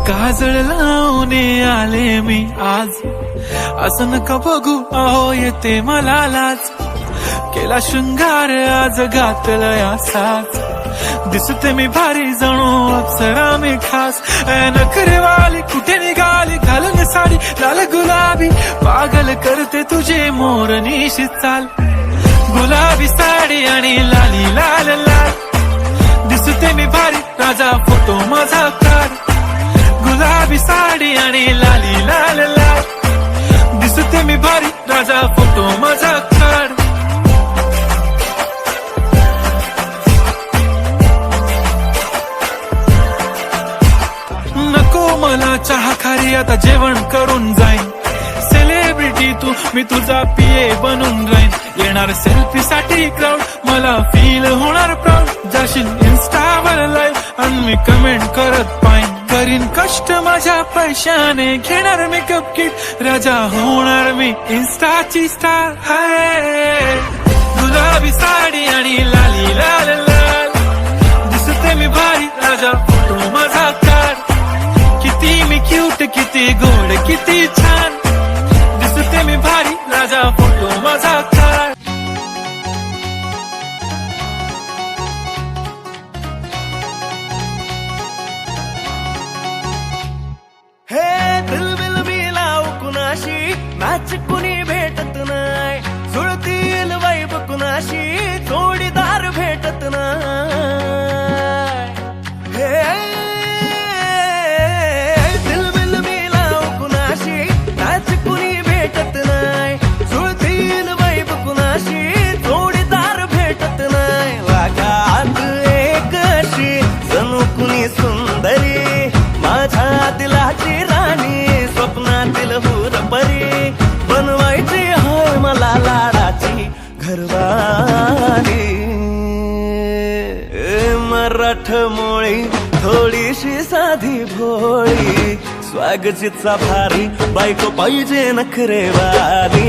काजळ लावून आले मी आज, असं नका बघू अहो येते मला लाज. केला शृंगार आज घातला साज, दिसते मी भारी जणू अप्सरा मी खास. नखरेवाली कुठे निघाली घालून साडी लाल गुलाबी, पागल करते तुझे मोरनीशी चाल. गुलाबी साडी आणि लाली लाल लाल, दिसते मी भारी राजा फोटो माझा काढ. गुलाबी साडी आणि लाली लाल लाल, दिसते मी भारी राजा फोटो माझा काढ. नको मला चहा खारी, आता जेवण करून जाईन. सेलिब्रिटी तू, मी तुझा पिये बनून राहीन. येणार सेल्फी साठी क्राऊड, मला फील होणार प्राऊड. जाशील इन्स्टावर लाईव्ह आणि मी कमेंट करत पाहिन. करीन कष्ट माझ्या पैशाने, घेणार मेकअप किट, राजा होणार मी इन्स्टाची स्टार. हाय गुलाबी साडी आणि लाली लाल लाल, दिसते मी भारी राजा फोटो माझा काढ. किती मी क्यूट, किती गोड, किती छान, दिसते मी भारी राजा फोटो माझा काढ. हे दिलबिल मी लाव कुणाशी, मॅच कुणी भेटत नाही. जुळतील वाईब कुणाशी, जोडीदार भेटत नाही. हे दिलबिल मी लाव कुणाशी, मॅच कुणी भेटत नाही. जुळतील वाईब कुणाशी, जोडीदार भेटत नाही. वागात एक अशी जणू कुणी सुंदरी, माझ्या दिलाची राणी, स्वप्नातील हुरपरी. बनवायची होय मला लाडाची घरवाली. मराठमोळी थोडीशी साधी भोळी, स्वागतीचा भारी बायको पाहिजे नखरेवाली.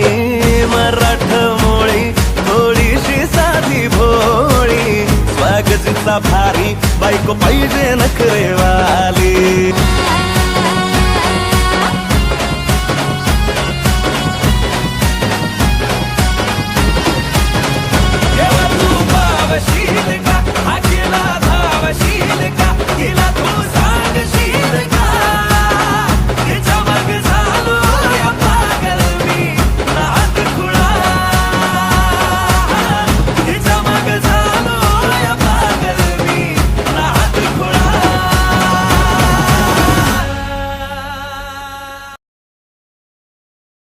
मराठमोळी थोडीशी साधी भोळी, स्वागतीचा भारी बायको पाहिजे नखरेवाली. तू पावशी